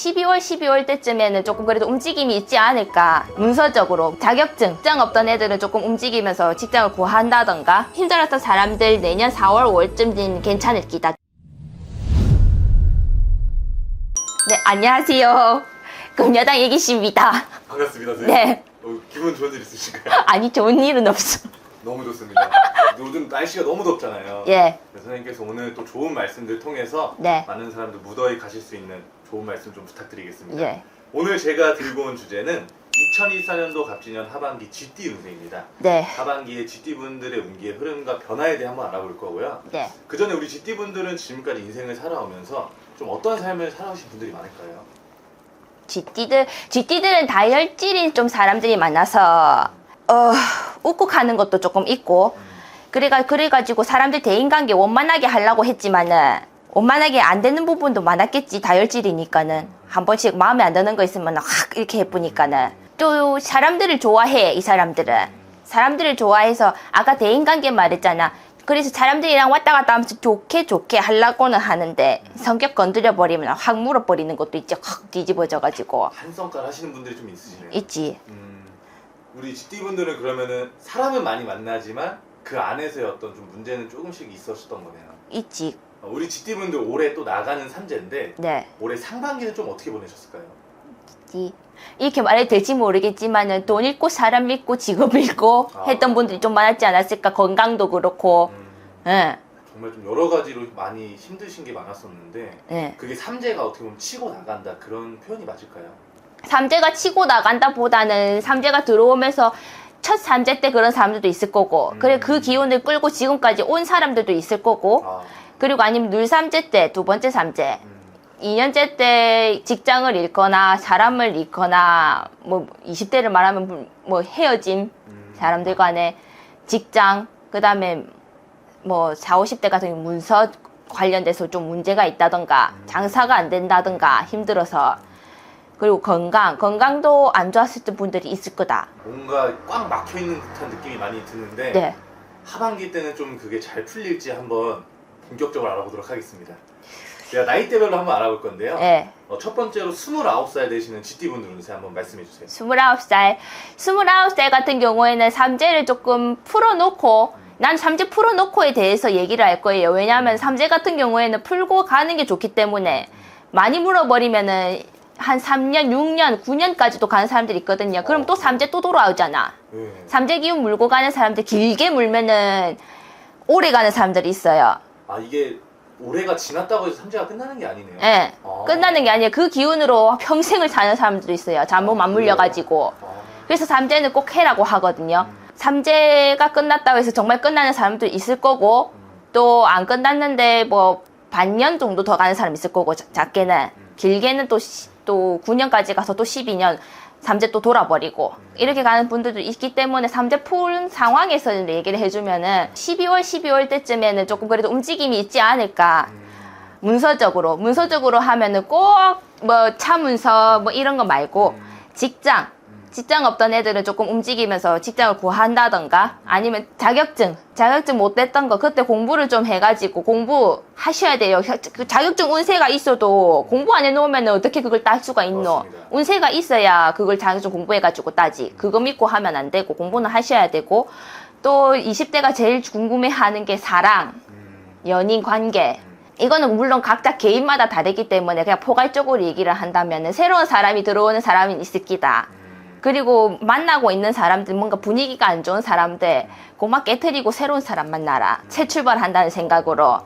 12월, 12월 때쯤에는 조금 그래도 움직임이 있지 않을까. 문서적으로 자격증, 직장 없던 애들은 조금 움직이면서 직장을 구한다던가 힘들었던 사람들 내년 4월, 5월쯤은 괜찮을 기다. 네, 안녕하세요. 금여당 예기씨입니다. 반갑습니다, 선생님. 네. 기분 좋은 일 있으신가요? 아니, 좋은 일은 없어. 너무 좋습니다. 요즘 날씨가 너무 덥잖아요. 예. 그래서 선생님께서 오늘 또 좋은 말씀들 통해서 네. 많은 사람들 무더위 가실 수 있는 좋은 말씀 좀 부탁드리겠습니다. 예. 오늘 제가 들고 온 주제는 2024년도 갑진년 하반기 GT 운세입니다. 네. 하반기에 GT분들의 운기의 흐름과 변화에 대해 한번 알아볼 거고요. 네. 그 전에 우리 GT분들은 지금까지 인생을 살아오면서 좀 어떤 삶을 살아오신 분들이 많을까요? GT들은 다혈질인 좀 사람들이 많아서, 웃고 가는 것도 조금 있고, 그래가지고 사람들 대인관계 원만하게 하려고 했지만은, 원만하게 안 되는 부분도 많았겠지, 다혈질이니까는. 한 번씩 마음에 안 드는 거 있으면 확 이렇게 해보니까는. 또 사람들을 좋아해, 이 사람들은. 사람들을 좋아해서, 아까 대인관계 말했잖아. 그래서 사람들이랑 왔다 갔다 하면서 좋게 하려고는 하는데 성격 건드려버리면 확 물어버리는 것도 있지. 확 뒤집어져가지고. 한성깔 하시는 분들이 좀 있으시네요. 있지. 우리 GT분들은 그러면은 사람은 많이 만나지만 그 안에서의 어떤 좀 문제는 조금씩 있었던 거네요. 있지. 우리 GT분들 올해 또 나가는 삼재인데 네. 올해 상반기는 좀 어떻게 보내셨을까요? 이렇게 말해도 될지 모르겠지만은 돈 잃고 사람 잃고 직업 잃고 했던 분들이 좀 많았지 않았을까. 건강도 그렇고. 예. 정말 좀 여러 가지로 많이 힘드신 게 많았었는데 예. 그게 삼재가 어떻게 보면 치고 나간다 그런 표현이 맞을까요? 삼재가 치고 나간다 보다는 삼재가 들어오면서 첫 삼재 때 그런 사람들도 있을 거고 그래 그 기운을 끌고 지금까지 온 사람들도 있을 거고 그리고 아니면 눌삼재 때 두 번째 삼재 2년째 때 직장을 잃거나 사람을 잃거나 뭐 20대를 말하면 뭐 헤어짐 사람들 간에 직장 그 다음에 뭐 40, 50대 같은 경우 문서 관련돼서 좀 문제가 있다던가 장사가 안 된다던가 힘들어서 그리고 건강도 안 좋았을 분들이 있을 거다. 뭔가 꽉 막혀있는 듯한 느낌이 많이 드는데 네. 하반기 때는 좀 그게 잘 풀릴지 한번 본격적으로 알아보도록 하겠습니다. 제가 나이대별로 한번 알아볼 건데요. 네. 첫 번째로 29살 되시는 GT분들 운세 한번 말씀해 주세요. 29살 같은 경우에는 삼재를 조금 풀어놓고 난 삼재 풀어놓고에 대해서 얘기를 할 거예요. 왜냐하면 삼재 같은 경우에는 풀고 가는 게 좋기 때문에 많이 물어버리면은 한 3년, 6년, 9년까지도 가는 사람들이 있거든요. 그럼 또 삼재 또 돌아오잖아. 삼재 기운 물고 가는 사람들 길게 물면은 오래 가는 사람들이 있어요. 아 이게 올해가 지났다고 해서 삼재가 끝나는 게 아니네요. 네. 끝나는 게 아니에요. 그 기운으로 평생을 사는 사람들도 있어요. 잘못 맞물려가지고. 그래서 삼재는 꼭 해라고 하거든요. 삼재가 끝났다고 해서 정말 끝나는 사람도 있을 거고 또 안 끝났는데 뭐 반년 정도 더 가는 사람 있을 거고 작게는 길게는 또 9년까지 가서 또 12년 삼재 또 돌아버리고 이렇게 가는 분들도 있기 때문에 삼재 풀 상황에서 얘기를 해주면은 12월 때쯤에는 조금 그래도 움직임이 있지 않을까. 문서적으로 하면은 꼭 뭐 차문서 뭐 이런 거 말고 직장 없던 애들은 조금 움직이면서 직장을 구한다던가 아니면 자격증 못 됐던 거 그때 공부를 좀 해가지고 공부하셔야 돼요. 그 자격증 운세가 있어도 공부 안 해놓으면 어떻게 그걸 딸 수가 있노? 맞습니다. 운세가 있어야 그걸 자격증 공부해가지고 따지. 그거 믿고 하면 안 되고 공부는 하셔야 되고 또 20대가 제일 궁금해하는 게 사랑, 연인 관계. 이거는 물론 각자 개인마다 다르기 때문에 그냥 포괄적으로 얘기를 한다면 새로운 사람이 들어오는 사람이 있을 기다. 그리고 만나고 있는 사람들 뭔가 분위기가 안 좋은 사람들 고막 깨트리고 새로운 사람 만나라. 새 출발한다는 생각으로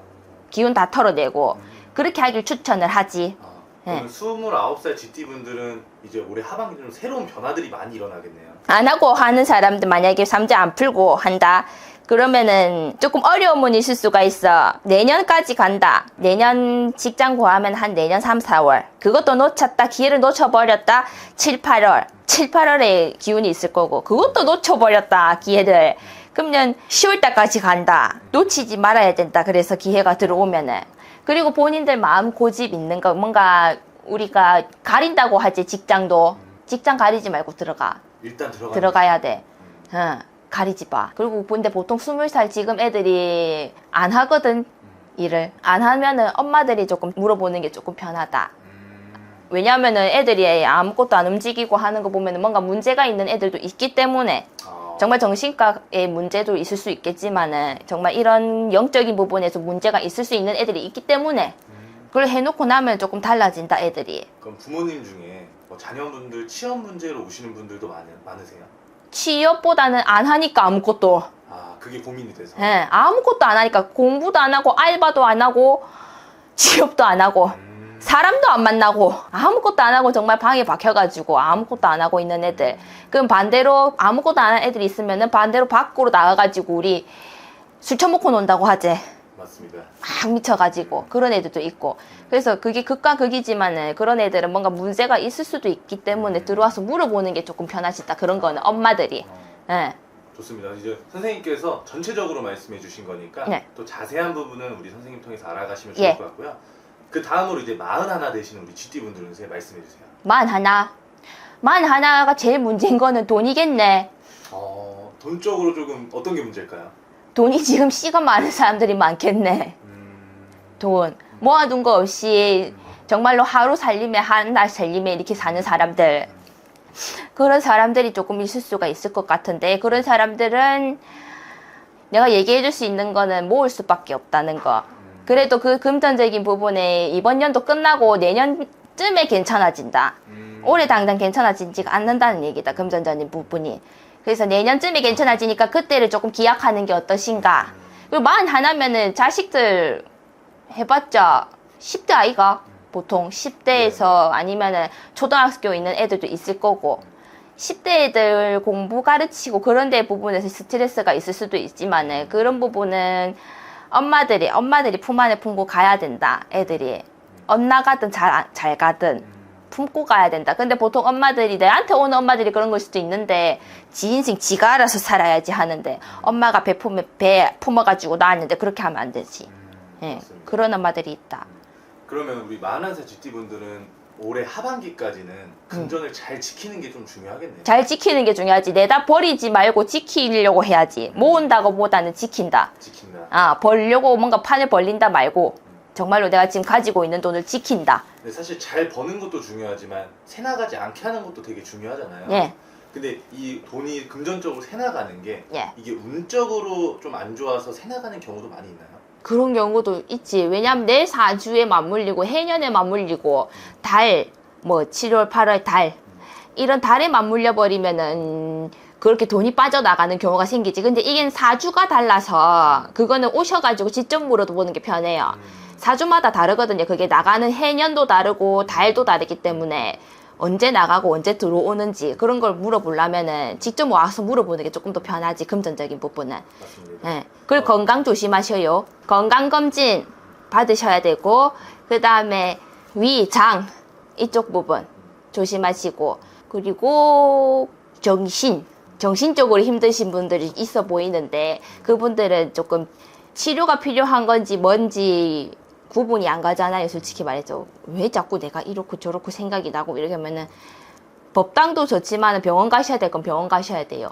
기운 다 털어내고 그렇게 하길 추천을 하지. 그럼 29살 GT분들은 이제 올해 하반기 좀 새로운 변화들이 많이 일어나겠네요. 안 하고 하는 사람들 만약에 삼재 안 풀고 한다. 그러면은 조금 어려움은 있을 수가 있어. 내년까지 간다. 내년 직장 구하면 한 내년 3, 4월. 그것도 놓쳤다. 기회를 놓쳐버렸다. 7, 8월에 기운이 있을 거고. 그것도 놓쳐버렸다. 기회를. 그러면 10월달까지 간다. 놓치지 말아야 된다. 그래서 기회가 들어오면은. 그리고 본인들 마음 고집 있는 거. 뭔가 우리가 가린다고 하지. 직장도. 직장 가리지 말고 들어가. 일단 들어가야 돼. 가리지 마. 그리고 근데 보통 20살 지금 애들이 안 하거든. 일을 안 하면은 엄마들이 조금 물어보는 게 조금 편하다. 왜냐하면은 애들이 아무것도 안 움직이고 하는 거 보면 뭔가 문제가 있는 애들도 있기 때문에 정말 정신과의 문제도 있을 수 있겠지만은 정말 이런 영적인 부분에서 문제가 있을 수 있는 애들이 있기 때문에 그걸 해놓고 나면 조금 달라진다 애들이. 그럼 부모님 중에 뭐 자녀분들 취업 문제로 오시는 분들도 많으세요? 취업보다는 안 하니까 아무것도. 그게 고민이 돼서. 예, 아무것도 안 하니까 공부도 안 하고 알바도 안 하고 취업도 안 하고 사람도 안 만나고 아무것도 안 하고 정말 방에 박혀가지고 아무것도 안 하고 있는 애들. 그럼 반대로 아무것도 안 하는 애들이 있으면은 반대로 밖으로 나가가지고 우리 술 처먹고 논다고 하지. 맞습니다. 막 미쳐가지고 그런 애들도 있고. 그래서 그게 극과 극이지만은 그런 애들은 뭔가 문제가 있을 수도 있기 때문에 들어와서 물어보는 게 조금 편하시다. 그런 거는 엄마들이. 예. 좋습니다. 이제 선생님께서 전체적으로 말씀해 주신 거니까 네. 또 자세한 부분은 우리 선생님 통해서 알아가시면 예. 좋을 것 같고요. 그 다음으로 이제 41 되시는 우리 GT분들은 말씀해 주세요. 41가 제일 문제인 거는 돈이겠네. 돈 쪽으로 조금 어떤 게 문제일까요? 돈이 지금 씨가 많은 사람들이 많겠네. 돈 모아둔 거 없이 정말로 하루 살림에 한 달 살림에 이렇게 사는 사람들, 그런 사람들이 조금 있을 수가 있을 것 같은데, 그런 사람들은 내가 얘기해 줄 수 있는 거는 모을 수밖에 없다는 거. 그래도 그 금전적인 부분에 이번 연도 끝나고 내년쯤에 괜찮아진다. 올해 당장 괜찮아지지가 않는다는 얘기다. 금전적인 부분이. 그래서 내년쯤에 괜찮아지니까 그때를 조금 기약하는 게 어떠신가. 그리고 41면은 자식들 해봤자 10대 아이가 보통 10대에서 아니면은 초등학교 있는 애들도 있을 거고, 10대 애들 공부 가르치고 그런 데 부분에서 스트레스가 있을 수도 있지만은 그런 부분은 엄마들이 품 안에 품고 가야 된다. 애들이 엇나가든 잘 가든 품고 가야 된다. 근데 보통 엄마들이, 내한테 오는 엄마들이 그런 걸 수도 있는데 지 인생 지가 알아서 살아야지 하는데 엄마가 배 품어가지고 낳았는데 그렇게 하면 안 되지. 예, 그런 엄마들이 있다. 그러면 우리 41살 GT분들은 올해 하반기까지는 금전을 잘 지키는 게 좀 중요하겠네요. 잘 지키는 게 중요하지. 내다 버리지 말고 지키려고 해야지. 모은다고 보다는 지킨다. 벌려고 뭔가 판을 벌린다 말고 정말로 내가 지금 가지고 있는 돈을 지킨다. 근데 사실 잘 버는 것도 중요하지만 새 나가지 않게 하는 것도 되게 중요하잖아요. 예. 근데 이 돈이 금전적으로 새 나가는 게 예. 이게 운적으로 좀 안 좋아서 새 나가는 경우도 많이 있나요? 그런 경우도 있지. 왜냐면 내 사주에 맞물리고 해년에 맞물리고 달, 뭐 7월, 8월 달, 이런 달에 맞물려 버리면은 그렇게 돈이 빠져나가는 경우가 생기지. 근데 이게 사주가 달라서 그거는 오셔가지고 직접 물어보는 게 편해요. 사주마다 다르거든요. 그게 나가는 해년도 다르고 달도 다르기 때문에 언제 나가고 언제 들어오는지 그런 걸 물어보려면은 직접 와서 물어보는 게 조금 더 편하지. 금전적인 부분은. 맞습니다. 예. 그리고 건강 조심하셔요. 건강검진 받으셔야 되고, 그 다음에 위, 장 이쪽 부분 조심하시고, 그리고 정신적으로 힘드신 분들이 있어 보이는데 그분들은 조금 치료가 필요한 건지 뭔지 구분이 안 가잖아요. 솔직히 말해서 왜 자꾸 내가 이렇고 저렇고 생각이 나고 이렇게 하면은 법당도 좋지만 병원 가셔야 될 건 병원 가셔야 돼요.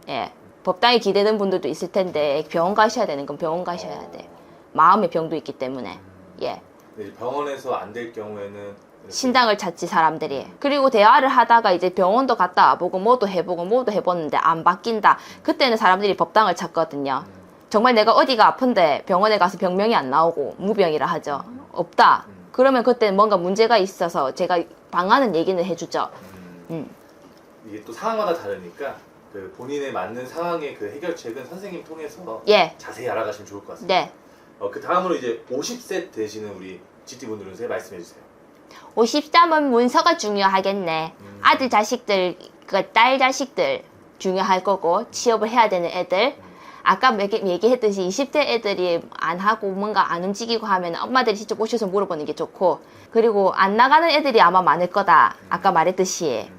예, 법당에 기대는 분들도 있을 텐데 병원 가셔야 되는 건 병원 가셔야 돼. 마음의 병도 있기 때문에. 예. 네, 병원에서 안 될 경우에는 신당을 찾지 사람들이. 그리고 대화를 하다가 이제 병원도 갔다 와보고 뭐도 해보고 뭐도 해봤는데 안 바뀐다. 그때는 사람들이 법당을 찾거든요. 정말 내가 어디가 아픈데 병원에 가서 병명이 안 나오고 무병이라 하죠. 없다. 그러면 그때는 뭔가 문제가 있어서 제가 방안은 얘기는 해주죠. 이게 또 상황마다 다르니까 그 본인에 맞는 상황의 그 해결책은 선생님 통해서 예. 자세히 알아가시면 좋을 것 같습니다. 네. 그 다음으로 이제 50세 되시는 우리 GT분들은 말씀해 주세요. 53은 문서가 중요하겠네. 아들 자식들, 딸 자식들 중요할 거고, 취업을 해야 되는 애들. 아까 얘기했듯이 20대 애들이 안 하고 뭔가 안 움직이고 하면 엄마들이 직접 오셔서 물어보는 게 좋고, 그리고 안 나가는 애들이 아마 많을 거다. 아까 말했듯이.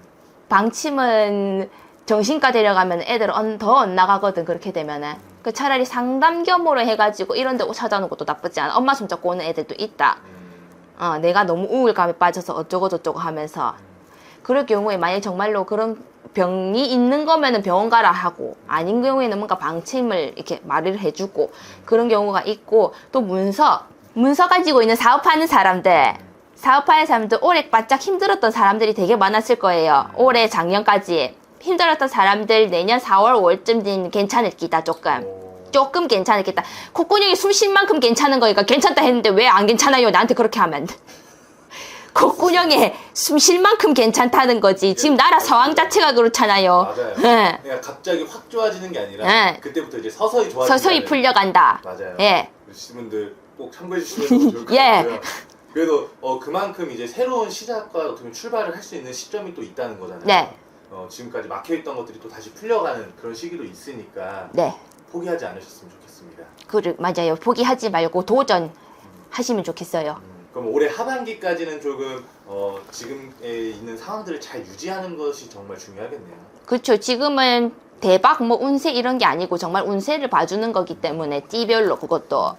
방침은 정신과 데려가면 애들은 더 엇나가거든. 그렇게 되면은. 그 차라리 상담 겸으로 해가지고 이런 데 찾아오는 것도 나쁘지 않아. 엄마 손잡고 오는 애들도 있다. 내가 너무 우울감에 빠져서 어쩌고 저쩌고 하면서. 그럴 경우에 만약 정말로 그런 병이 있는 거면은 병원 가라 하고, 아닌 경우에는 뭔가 방침을 이렇게 말을 해주고, 그런 경우가 있고, 또 문서 가지고 있는 사업하는 사람들, 사업하는 사람들 올해 바짝 힘들었던 사람들이 되게 많았을 거예요. 올해 작년까지 힘들었던 사람들 내년 4월 5월쯤 괜찮을 기다 조금 괜찮겠다. 콧구녕이 숨 쉴 만큼 괜찮은 거니까 괜찮다 했는데 왜 안 괜찮아요? 나한테 그렇게 하면 콧구녕에 숨 쉴 만큼 괜찮다는 거지. 지금 나라 상황 자체가 그렇잖아요. 맞아요. 예. 그러니까 갑자기 확 좋아지는 게 아니라 예. 그때부터 이제 서서히 좋아지는 서서히 풀려간다. 맞아요. 예. 시민들 꼭 참고해 주시면 너무 좋을 것 예. 같고요. 그래도 그만큼 이제 새로운 시작과 어떻게 보면 출발을 할 수 있는 시점이 또 있다는 거잖아요. 네. 지금까지 막혀있던 것들이 또 다시 풀려가는 그런 시기도 있으니까 네. 포기하지 않으셨으면 좋겠습니다. 맞아요. 포기하지 말고 도전하시면 좋겠어요. 그럼 올해 하반기까지는 조금 지금에 있는 상황들을 잘 유지하는 것이 정말 중요하겠네요. 그렇죠. 지금은 대박 뭐 운세 이런 게 아니고 정말 운세를 봐주는 거기 때문에 띠별로 그것도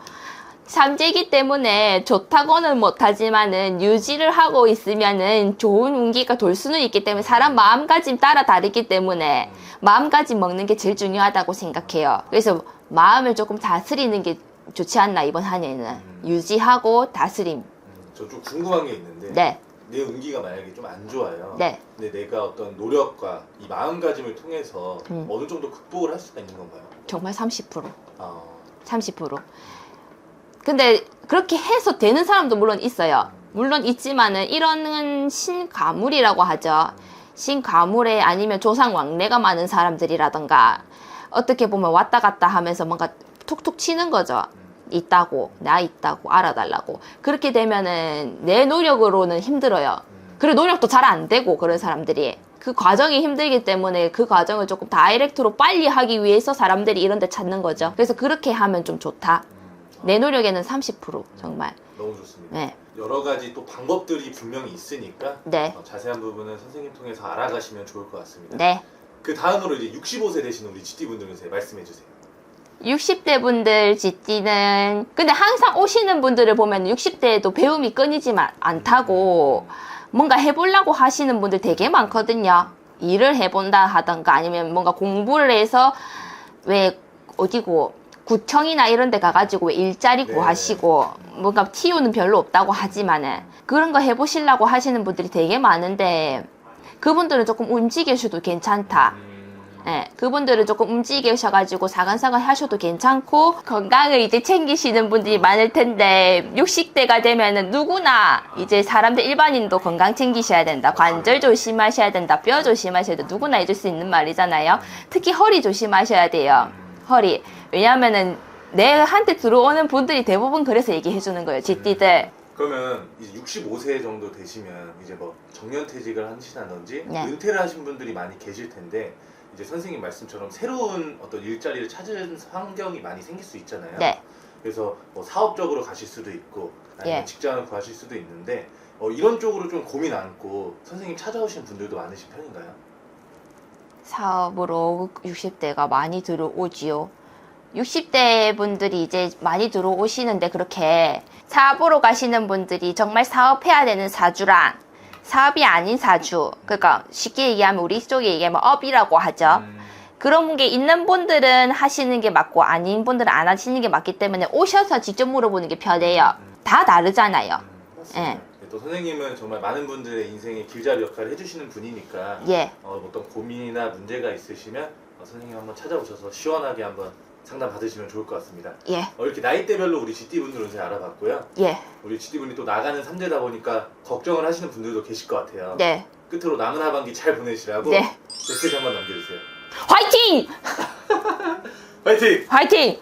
삼재기 때문에 좋다고는 못하지만은 유지를 하고 있으면은 좋은 운기가 돌 수는 있기 때문에 사람 마음가짐 따라 다르기 때문에 마음가짐 먹는 게 제일 중요하다고 생각해요. 그래서 마음을 조금 다스리는 게 좋지 않나 이번 한 해는 유지하고 다스림. 저 좀 궁금한 게 있는데 네. 내 운기가 만약에 좀 안 좋아요. 네. 근데 내가 어떤 노력과 이 마음가짐을 통해서 어느 정도 극복을 할 수가 있는 건가요? 정말 30%. 아, 30%. 근데 그렇게 해서 되는 사람도 물론 있어요. 물론 있지만은 이런 신가물이라고 하죠. 신가물에 아니면 조상 왕래가 많은 사람들이라던가 어떻게 보면 왔다 갔다 하면서 뭔가 툭툭 치는 거죠. 나 있다고 알아달라고. 그렇게 되면은 내 노력으로는 힘들어요. 그리고 노력도 잘 안 되고 그런 사람들이. 그 과정이 힘들기 때문에 그 과정을 조금 다이렉트로 빨리 하기 위해서 사람들이 이런 데 찾는 거죠. 그래서 그렇게 하면 좀 좋다. 내 노력에는 30% 정말. 너무 좋습니다. 네. 여러 가지 또 방법들이 분명히 있으니까 네. 자세한 부분은 선생님 통해서 알아가시면 좋을 것 같습니다. 네. 그 다음으로 이제 65세 되신 우리 GT분들은 말씀해 주세요. 60대 분들 GT는 근데 항상 오시는 분들을 보면 60대에도 배움이 끊이지 않다고 뭔가 해보려고 하시는 분들 되게 많거든요. 일을 해본다 하던가 아니면 뭔가 공부를 해서 왜 어디고 구청이나 이런 데 가가지고 일자리 구하시고 뭔가 티오는 별로 없다고 하지만은 그런 거 해보시려고 하시는 분들이 되게 많은데 그분들은 조금 움직이셔도 괜찮다. 예, 그분들은 조금 움직이셔가지고 사근사근 하셔도 괜찮고 건강을 이제 챙기시는 분들이 많을 텐데 60대가 되면은 누구나 이제 사람들 일반인도 건강 챙기셔야 된다. 관절 조심하셔야 된다. 뼈 조심하셔야 된다. 누구나 해줄 수 있는 말이잖아요. 특히 허리 조심하셔야 돼요. 허리. 왜냐면은 내한테 들어오는 분들이 대부분 그래서 얘기해 주는 거예요. GT들. 그러면 이제 65세 정도 되시면 이제 뭐 정년퇴직을 하시다든지 네. 은퇴를 하신 분들이 많이 계실 텐데 이제 선생님 말씀처럼 새로운 어떤 일자리를 찾은 환경이 많이 생길 수 있잖아요. 네. 그래서 뭐 사업적으로 가실 수도 있고 아니면 예. 직장을 구하실 수도 있는데 이런 쪽으로 좀 고민 않고 선생님 찾아오시는 분들도 많으신 편인가요? 사업으로 60대가 많이 들어오지요. 60대 분들이 이제 많이 들어오시는데 그렇게 사업으로 가시는 분들이 정말 사업해야 되는 사주랑 사업이 아닌 사주, 그러니까 쉽게 얘기하면 우리 쪽에 얘기하면 업이라고 하죠. 그런 게 있는 분들은 하시는 게 맞고 아닌 분들은 안 하시는 게 맞기 때문에 오셔서 직접 물어보는 게 편해요. 다 다르잖아요. 맞습니다. 예. 또 선생님은 정말 많은 분들의 인생의 길잡이 역할을 해주시는 분이니까 예. 어떤 고민이나 문제가 있으시면 선생님 한번 찾아오셔서 시원하게 한번 상담 받으시면 좋을 것 같습니다. 예. 이렇게 나이대별로 우리 GT분들은 잘 알아봤고요. 예. 우리 GT분이 또 나가는 3대다 보니까 걱정을 하시는 분들도 계실 것 같아요. 네. 끝으로 남은 하반기 잘 보내시라고 네. 메시지 한번 남겨주세요. 화이팅! 화이팅! 화이팅!